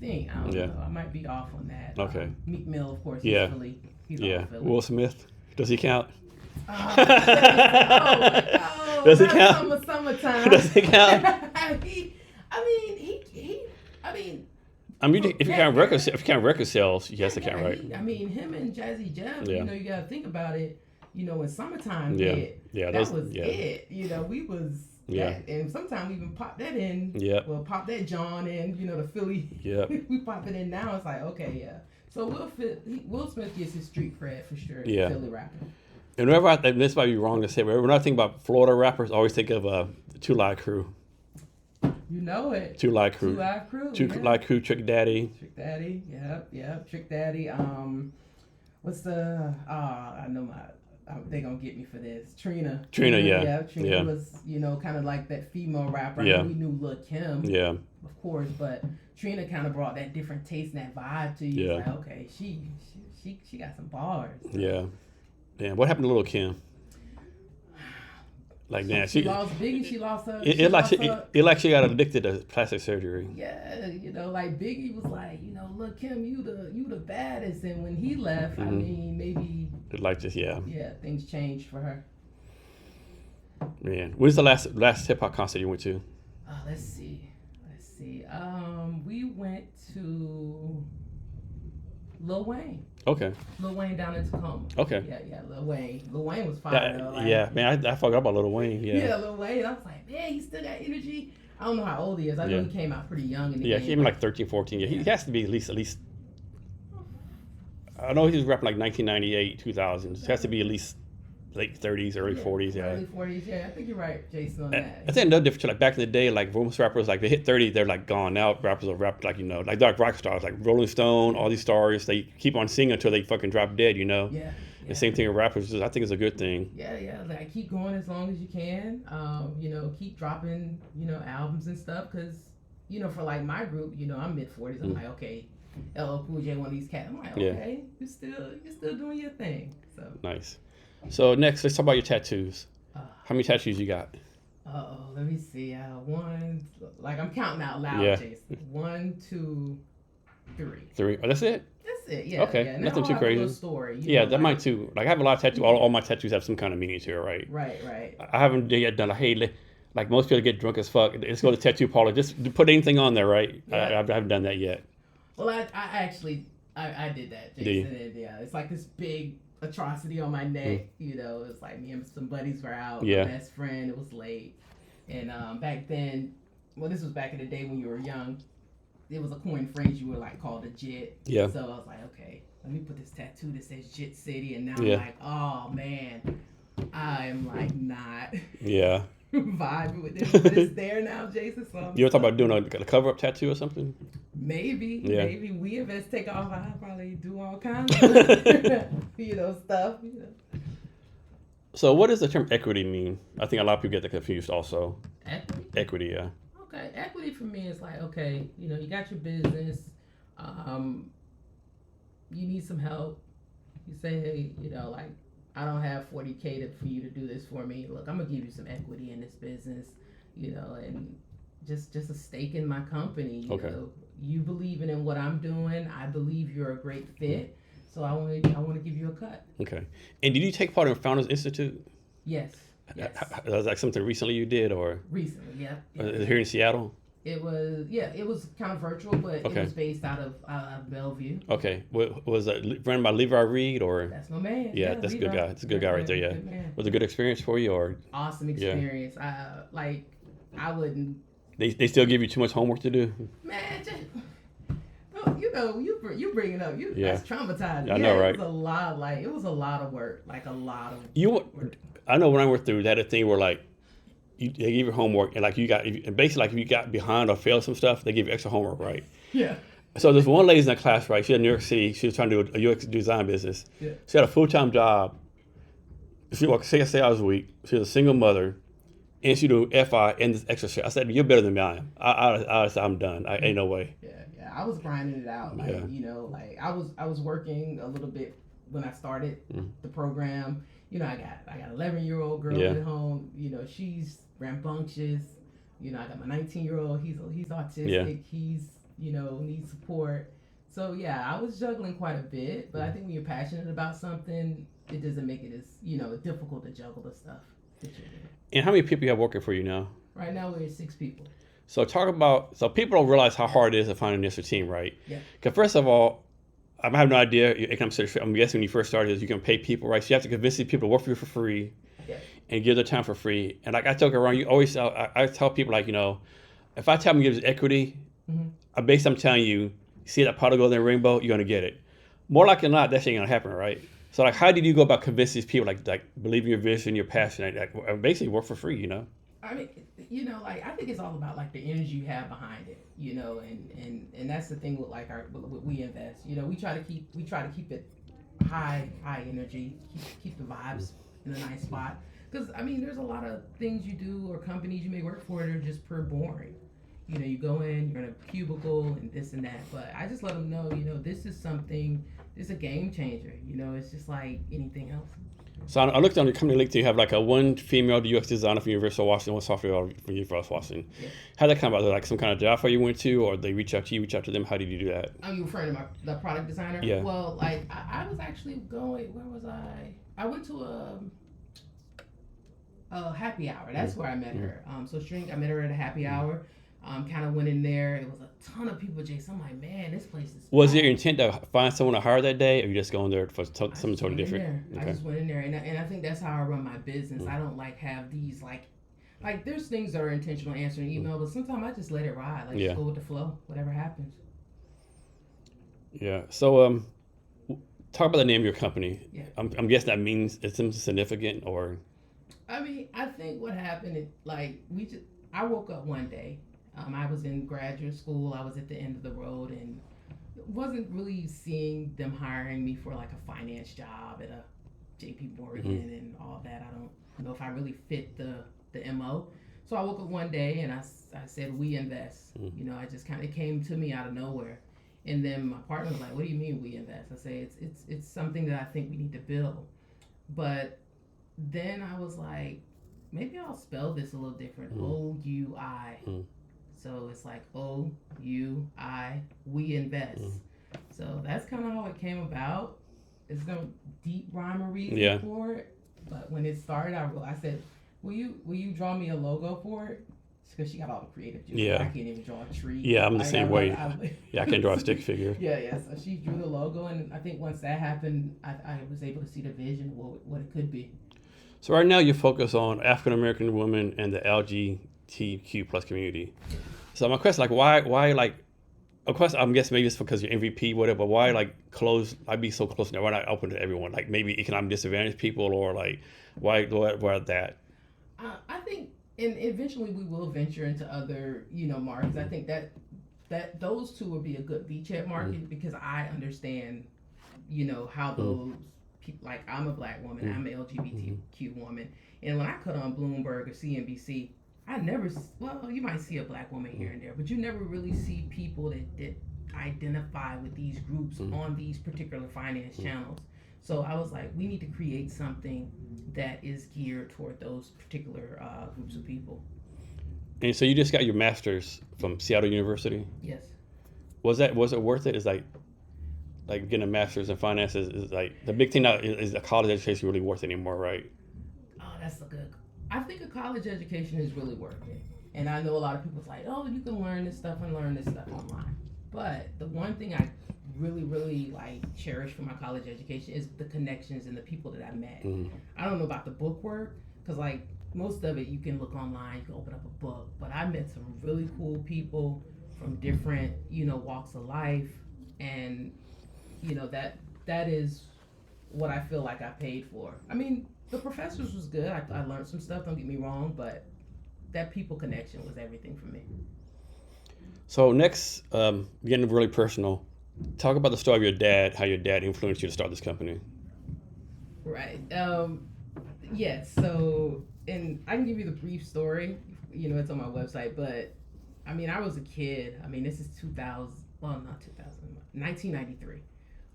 think. I don't know. I might be off on that. Okay. Meek Mill, of course, Yeah. he's Philly. He's Yeah. all Philly. Will Smith, does he count? Oh, Does he not count? Summertime. Does he count? I mean, if you count record sales, he has to count, right? I mean, him and Jazzy Jeff. Yeah. You know, you got to think about it. You know, when Summertime Yeah. hit, Yeah, that those- was yeah. it. You know, we was. Yeah. That, and sometimes we even pop that in. Yeah. Well, pop that John in. You know, the Philly. Yeah. We pop it in now. It's like, okay, yeah. So Will Smith gets his street cred for sure. Yeah. Philly rapper. And and this might be wrong to say, but when I think about Florida rappers, I always think of Two Live Crew. You know it. Two Live Crew. Two Live Crew. Two Live Crew, Trick Daddy. Trick Daddy. Yep. Trick Daddy. What's the? I know they gonna get me for this. Trina. Yeah. Trina was, you know, kind of like that female rapper. Yeah. I mean, we knew Lil' Kim. Yeah. Of course, but Trina kind of brought that different taste and that vibe to you. Yeah. It's like, okay, she got some bars. Yeah. Damn. What happened to Lil' Kim? Like, damn, She lost Biggie. She lost her. It like she got addicted to plastic surgery. Yeah, you know, like Biggie was like, you know, look, Kim, you the baddest, and when he left, I mean, maybe. Like just yeah, things changed for her. Man, when's the last hip hop concert you went to? Let's see. We went to Lil Wayne. Okay. Lil Wayne down in Tacoma. Okay. Yeah, Lil Wayne. Lil Wayne was fire. Man, I forgot about Lil Wayne. Yeah, Lil Wayne. I was like, man, he still got energy. I don't know how old he is. I know he came out pretty young in the game. He came in like 13, 14. Yeah, he has to be at least. I know he was rapping like 1998, 2000. He has to be at least late 30s, early 40s. Yeah. Early 40s. Yeah, I think you're right, Jason, on that. I think another difference, like back in the day, like most rappers, like they hit 30, they're like gone. Now rappers will rap like, you know, like rock stars, like Rolling Stone, all these stars, they keep on singing until they fucking drop dead, you know? Yeah. The same thing with rappers, I think it's a good thing. Yeah, like keep going as long as you can. You know, keep dropping, you know, albums and stuff, because, you know, for like my group, you know, I'm mid-40s, I'm like, okay, LL Cool J, one of these cats, I'm like, okay, you're still doing your thing, so. Nice. So next, let's talk about your tattoos. How many tattoos you got? Let me see. One, like I'm counting out loud, Jason. 1, 2, 3. 3. Oh, that's it? That's it, yeah. Okay, yeah. nothing too crazy. Story, that like, mine too. Like I have a lot of tattoos. All my tattoos have some kind of meaning to it, right? Right. I haven't yet done like most people get drunk as fuck. Let's go to the tattoo parlor. Just put anything on there, right? Yeah. I haven't done that yet. Well, I actually did that, Jason. And, it's like this big atrocity on my neck. You know, it's like me and some buddies were out. My best friend. It was late, and back then, well, this was back in the day when you were young. It was a coin phrase you were like called a JIT. Yeah. So I was like, okay, let me put this tattoo that says JIT City, and now I'm like, oh man, I am like not. Yeah. Vibing with this, but it's there now, Jason. So you ever thought about doing a cover-up tattoo or something? Maybe we invest take off. I'll probably do all kinds of stuff. So what does the term equity mean? I think a lot of people get that confused also. Equity, yeah. Okay, equity for me is like, okay, you know, you got your business, you need some help. You say, hey, you know, like, I don't have $40K for you to do this for me. Look, I'm gonna give you some equity in this business, you know, and just a stake in my company. You know, you believing in what I'm doing. I believe you're a great fit, so I want to give you a cut. Okay. And did you take part in Founders Institute? Yes. Was that something recently you did, or recently? Yeah. Here in Seattle. It was kind of virtual, but it was based out of Bellevue. Okay. Was it run by Levi Reed or? That's my man. Yeah, that's a good guy. That's a good guy right there. Yeah. Was it a good experience for you or? Awesome experience. Yeah. I wouldn't. They still give you too much homework to do. Man, you know, you bring it up. That's traumatizing. I know, right? It was a lot. It was a lot of work. Like a lot of. Work. I know when I went through that, a thing where like. They give you homework, and like basically like if you got behind or failed some stuff, they give you extra homework, right? Yeah. So there's one lady in that class, right? She had New York City. She was trying to do a UX design business. Yeah. She had a full-time job. She worked 6 hours a week. She was a single mother, and she do FI and this extra shit. I said, "You're better than me. I am. I'm done. Ain't no way." Yeah. I was grinding it out. You know, like I was working a little bit when I started the program. You know, I got an 11-year-old girl at home. You know, she's rambunctious. You know, I got my 19-year-old. He's autistic. He's need support. So yeah, I was juggling quite a bit, but I think when you're passionate about something, it doesn't make it as, difficult to juggle the stuff that you're doing. And how many people you have working for you now? Right now we're 6 people. So people don't realize how hard it is to find an initial team, right? Yeah. Because first of all, I have no idea. I'm guessing when you first started, you can pay people, right? So you have to convince these people to work for you for free, and give their time for free. And like I tell around, I tell people if I tell them to give equity, I'm telling you, see that pot of gold in the rainbow, you're gonna get it. More likely than not, that ain't gonna happen, right? So like, how did you go about convincing these people like believe in your vision, your passion, basically work for free, I mean, I think it's all about like the energy you have behind it, and that's the thing with like with We Invest. We try to keep it high energy, keep the vibes in a nice spot. Because there's a lot of things you do or companies you may work for that are just pure boring. You go in, you're in a cubicle and this and that. But I just let them know, this is a game changer. It's just like anything else. So I looked on your company link. You have like one female UX designer from University of Washington, one software from University of Washington. Yeah. How did that come about? Like some kind of job fair you went to, or they reach out to you, reach out to them? How did you do that? Are you referring to the product designer? Yeah. Well, like I was actually going. Where was I? I went to a happy hour. That's where I met her. So I met her at a happy hour. Kind of went in there. It was a ton of people, Jason. I'm like, man, this place is. Was it your intent to find someone to hire that day, or you just going there for something totally different? Okay. I just went in there, and I think that's how I run my business. I don't have these like there's things that are intentional answering email, but sometimes I just let it ride. Just go with the flow, whatever happens. Yeah. So talk about the name of your company. Yeah. I'm guessing that means it's something significant, or. I think what happened is I woke up one day. I was in graduate school. I was at the end of the road and wasn't really seeing them hiring me for like a finance job at a JP Morgan and all that. I don't know if I really fit the MO. So I woke up one day and I said, We Invest. I just it came to me out of nowhere. And then my partner was like, what do you mean We Invest? I say, it's something that I think we need to build. But then I was like, maybe I'll spell this a little different. OUI. So it's like OUI, We Invest. So that's kind of how it came about. There's no deep rhyme or reason for it. But when it started, I said, will you draw me a logo for it? Because she got all the creative juice. I can't even draw a tree. Yeah, I'm the same way. I can't draw a stick figure. Yeah. So she drew the logo, and I think once that happened, I was able to see the vision, what it could be. So right now you focus on African American women and the LGBTQ plus community. So my question, why of course I'm guessing maybe it's because you're MVP, whatever, but why be so close now? Why not open to everyone? Like maybe economic disadvantaged people, or why that? I think and eventually we will venture into other, markets. I think that those two would be a good beachhead market because I understand, how those people, like I'm a black woman, I'm an LGBTQ woman, and when I cut on Bloomberg or CNBC, I never, you might see a black woman here and there, but you never really see people that identify with these groups on these particular finance channels. So I was like, we need to create something that is geared toward those particular groups of people. And so you just got your master's from Seattle University? Yes. Was it worth it? Is like getting a master's in finance is like the big thing now is a college education really worth it anymore, right? Oh, that's a good. I think a college education is really worth it. And I know a lot of people's like, oh, you can learn this stuff online. But the one thing I really, really cherish for my college education is the connections and the people that I met. I don't know about the book work, because most of it you can look online, you can open up a book, but I met some really cool people from different, walks of life, and that is what I feel like I paid for. The professors was good. I learned some stuff, don't get me wrong, but that people connection was everything for me. So next, getting really personal, talk about the story of your dad, how your dad influenced you to start this company. Right. Yes. So, and I can give you the brief story. It's on my website, but I was a kid. This is 1993.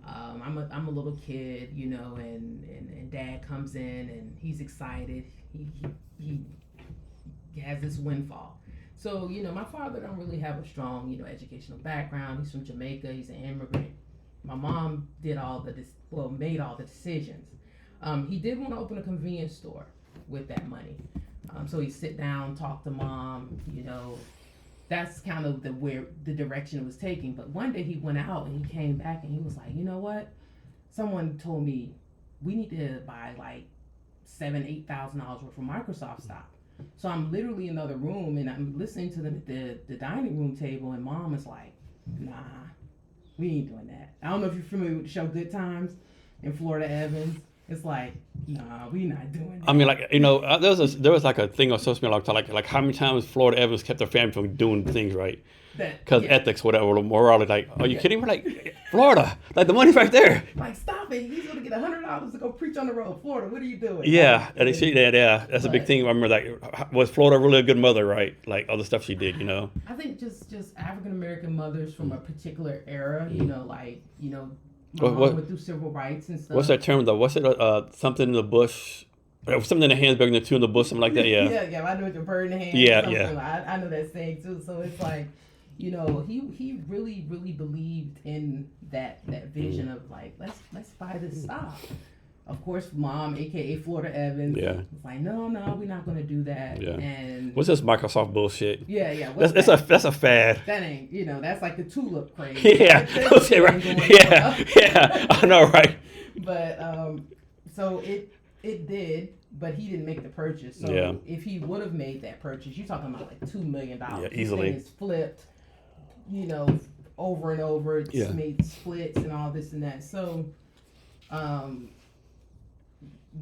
I'm a little kid, and dad comes in and he's excited. He has this windfall. So, my father don't really have a strong, educational background. He's from Jamaica. He's an immigrant. My mom made all the decisions. He did want to open a convenience store with that money. So he sit down, talk to mom, that's kind of where the direction it was taking. But one day he went out and he came back and he was like, you know what? Someone told me we need to buy like $7,000-8,000 worth of Microsoft stock. So I'm literally in another room and I'm listening to them at the dining room table, and mom is like, nah, we ain't doing that. I don't know if you're familiar with the show Good Times in Florida Evans. It's like, nah, we not doing that. I mean, like, there was like a thing on social media like how many times Florida Evans kept their family from doing things right. Because ethics, whatever, morality, like, are you kidding me? Like, Florida, like the money's right there. Like, stop it. He's going to get $100 to go preach on the road. Florida, what are you doing? Yeah, and that's a big thing. I remember, like, was Florida really a good mother, right? Like, all the stuff she did, I think just African-American mothers from a particular era, my mom went through civil rights and stuff. What's that term, though? What's it, something in the bush? Something in the hands bigger than two in the bush, something like that, yeah. yeah, I know it's a bird in the hand. Yeah. I know that saying, too. So it's like, he really, really believed in that vision of like, let's buy this stock. Of course, mom, aka Florida Evans, was like, no, we're not gonna do that. Yeah. And what's this Microsoft bullshit? Yeah. That's a fad. That ain't, that's like the tulip craze. Yeah. Okay, right. Yeah. I know, right? But so it did. But he didn't make the purchase. So if he would have made that purchase, you're talking about like $2 million. Yeah, easily. This thing is flipped, over and over. It's made splits and all this and that. So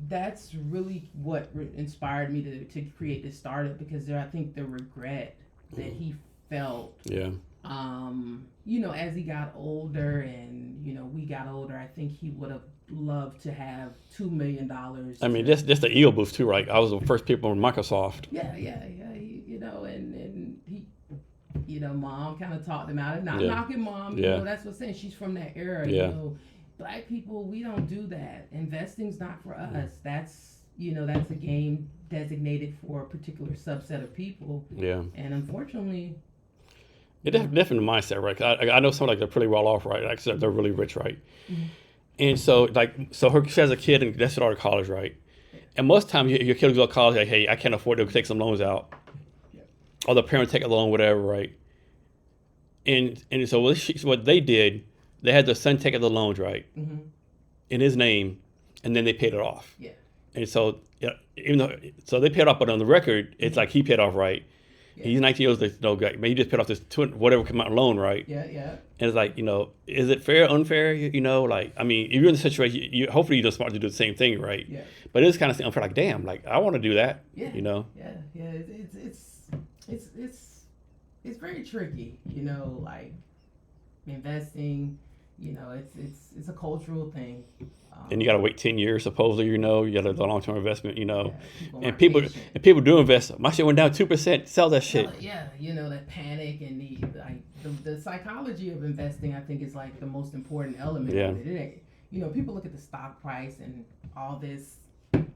that's really what inspired me to create this startup, because I think the regret that he felt. Yeah. As he got older and, we got older, I think he would have loved to have $2 million. I mean, just the ego boost too, right? I was the first people in Microsoft. Yeah. And he, mom kind of talked him out of not knocking mom. That's what I'm saying. She's from that era. Black people, we don't do that. Investing's not for us. That's a game designated for a particular subset of people. Yeah. And unfortunately, it's definitely the mindset, right? 'Cause I know some, like, they're pretty well off, right? Like, they're really rich, right? Mm-hmm. And so, she has a kid and that's started college, right? And most times your kid goes to college, like, hey, I can't afford to take some loans out. Or the parents take a loan, whatever, right? And so what they did, they had their son take out the loans, right? Mm-hmm. In his name, and then they paid it off. Yeah. And so, so they paid it off, but on the record, it's like he paid off, right? Yeah. He's 19 years old, no guy. Man, he just paid off this whatever come out loan, right? Yeah. And it's like, is it fair, unfair? Like, I mean, if you're in the situation, hopefully you're smart to do the same thing, right? Yeah. But it's kind of unfair. Like, damn, like, I want to do that. Yeah. Yeah. It's very tricky. Like investing. It's a cultural thing. And you got to wait 10 years, supposedly, you got a long-term investment, and people do invest. My shit went down 2%, sell that shit. Yeah, that panic and the psychology of investing, I think, is like the most important element of it. People look at the stock price and all this,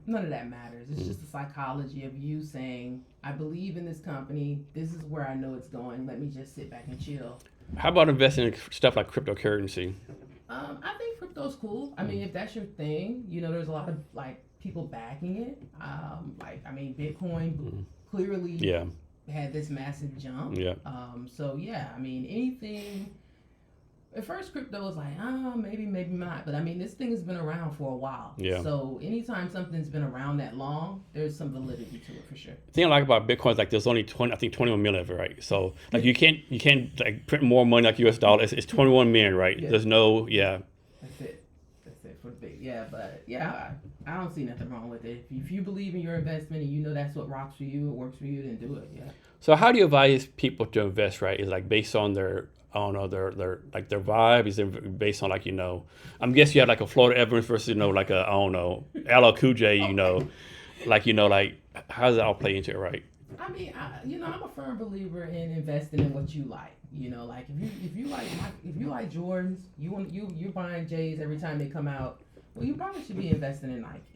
none of that matters. It's just the psychology of you saying, I believe in this company, this is where I know it's going, let me just sit back and chill. How about investing in stuff like cryptocurrency? I think crypto's cool. I mean, if that's your thing, there's a lot of like people backing it. Bitcoin clearly had this massive jump. Yeah. Anything. At first, crypto was like, maybe not. But I mean, this thing has been around for a while. Yeah. So anytime something's been around that long, there's some validity to it for sure. The thing I like about Bitcoin is like there's only 21 million of it, right? So like you can't like print more money like US dollars. It's 21 million, right? Yeah. There's no That's it for the big. Yeah, but I don't see nothing wrong with it. If you believe in your investment and that's what rocks for you, it works for you, then do it. Yeah. So how do you advise people to invest, right? Is like based on their their vibe? Is it based on I'm guessing you have like a Florida Evans versus like a LL Cool J, like how does that all play into it, right? I mean, I'm a firm believer in investing in what you like. Like if you like Jordans, you're buying J's every time they come out. Well, you probably should be investing in Nike.